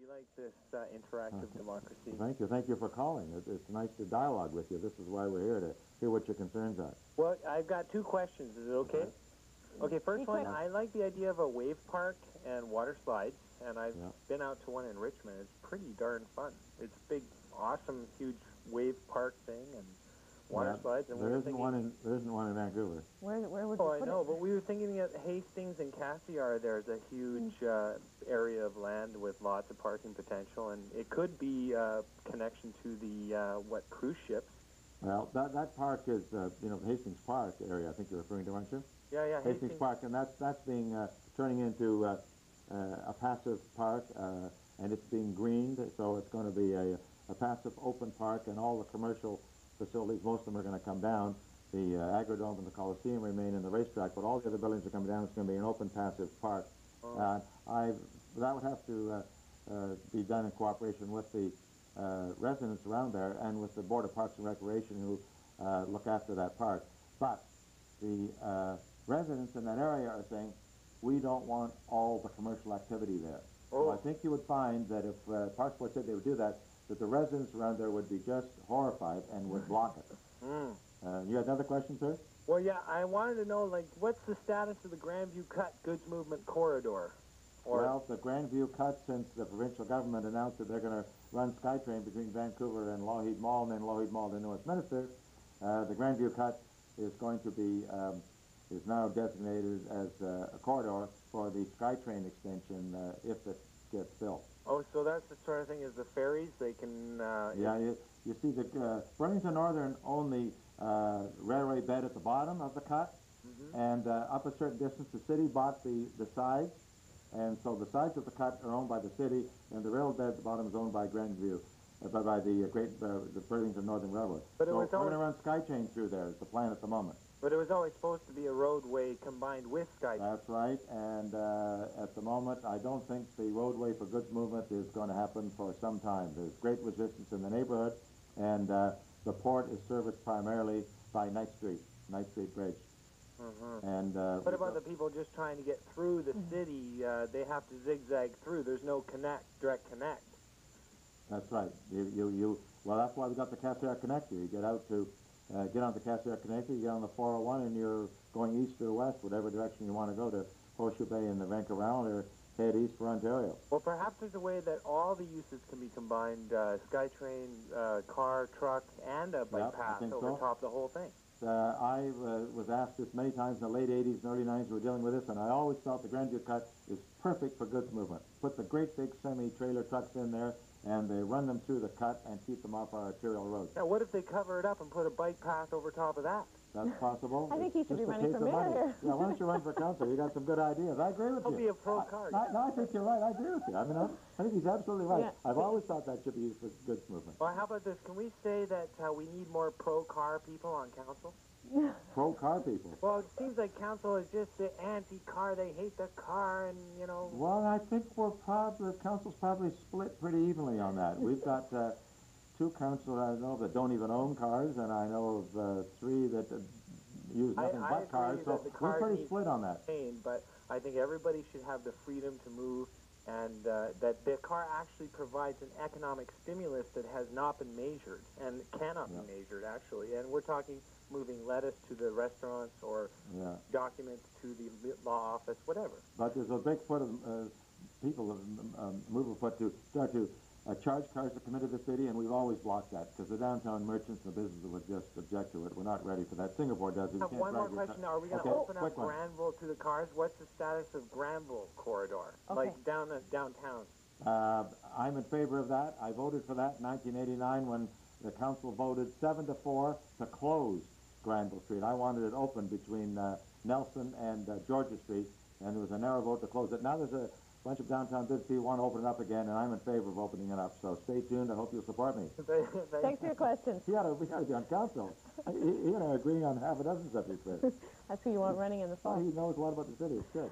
We like this interactive democracy. Thank you for calling. It's nice to dialogue with you. This is why we're here, to hear what your concerns are. Well, I've got two questions. Is it okay? Okay, first one, I like the idea of a wave park and water slides, and I've been out to one in Richmond. It's pretty darn fun. It's a big, awesome, huge wave park thing, and water slides. And there isn't one in Vancouver. Where would you put it? I know, but we were thinking at Hastings and Cassiar, there's a huge area of land with lots of parking potential, and it could be a connection to the, cruise ships. Well, that park is, Hastings Park area, I think you're referring to, aren't you? Yeah, Hastings Park, and that's being, turning into a passive park, and it's being greened, so it's going to be a passive open park, and all the commercial facilities, most of them are going to come down. The Agrodome and the Coliseum remain in the racetrack, but all the other buildings are coming down. It's going to be an open passive park. That would have to be done in cooperation with the residents around there and with the Board of Parks and Recreation, who look after that park. But the residents in that area are saying, we don't want all the commercial activity there. So I think you would find that if Parks Board said they would do that, that the residents around there would be just horrified and would block it. You had another question, sir? Well, yeah, I wanted to know, what's the status of the Grandview Cut Goods Movement Corridor? Well, the Grandview Cut, since the provincial government announced that they're going to run SkyTrain between Vancouver and Lougheed Mall, and then Lougheed Mall to New Westminster, the Grandview Cut is going to be, is now designated as a corridor for the SkyTrain extension if it gets built. Oh, so that's the sort of thing as the ferries, they can... you see, the Burlington Northern own the railway bed at the bottom of the cut, and up a certain distance, the city bought the sides, and so the sides of the cut are owned by the city, and the railroad bed at the bottom is owned by Grandview, by the Burlington Northern Railroad. But so we're going to run SkyTrain through there, is the plan at the moment. But it was always supposed to be a roadway combined with SkyTrain. That's right, and at the moment, I don't think the roadway for goods movement is going to happen for some time. There's great resistance in the neighborhood, and the port is serviced primarily by Knight Street Bridge. And what about the people just trying to get through the city? They have to zigzag through. There's no direct connect. That's right. Well, that's why we got the Cassiar Connector. You get out to get on the Cassiar Connector, you get on the 401, and you're going east or west, whatever direction you want to go, to Horseshoe Bay and the Vancouver Island, or head east for Ontario. Well, perhaps there's a way that all the uses can be combined, SkyTrain, car, truck, and a bike path over top of the whole thing. I was asked this many times in the late 80s and early 90s. We were dealing with this, and I always felt the Grandview Cut is perfect for goods movement. Put the great big semi-trailer trucks in there, and they run them through the cut and keep them off our arterial roads. Now, what if they cover it up and put a bike path over top of that? That's possible. I think he should be running for mayor. Yeah, why don't you run for council? You got some good ideas. I agree with you. I'll be a pro car. No, I think you're right. I agree with you. I mean, I think he's absolutely right. Yeah. I've always thought that should be used for goods movement. Well, how about this? Can we say that we need more pro-car people on council? Pro-car people? Well, it seems like council is just the anti-car. They hate the car, and, Well, I think the council's probably split pretty evenly on that. We've got two councilors I know that don't even own cars, and I know of three that use nothing but cars, so we're pretty split on that. But I think everybody should have the freedom to move, and that the car actually provides an economic stimulus that has not been measured, and cannot be measured, actually. And we're talking moving lettuce to the restaurants, or documents to the law office, whatever. But there's a big foot of people move a foot to start to charge cars to come into the city, and we've always blocked that, because the downtown merchants and the businesses would just object to it. We're not ready for that. Singapore does it. One more question. Are we going to open up Granville to the cars? What's the status of Granville corridor, like downtown? I'm in favor of that. I voted for that in 1989 when the council voted 7-4 to close Granville Street. I wanted it open between Nelson and Georgia Street, and there was a narrow vote to close it. Now there's a bunch of downtown business people want to open it up again, and I'm in favor of opening it up. So stay tuned. I hope you'll support me. Thanks for your questions. We got to be on council. Agreeing on half a dozen subjects. That's who you want running in the fall. He knows a lot about the city. It's good.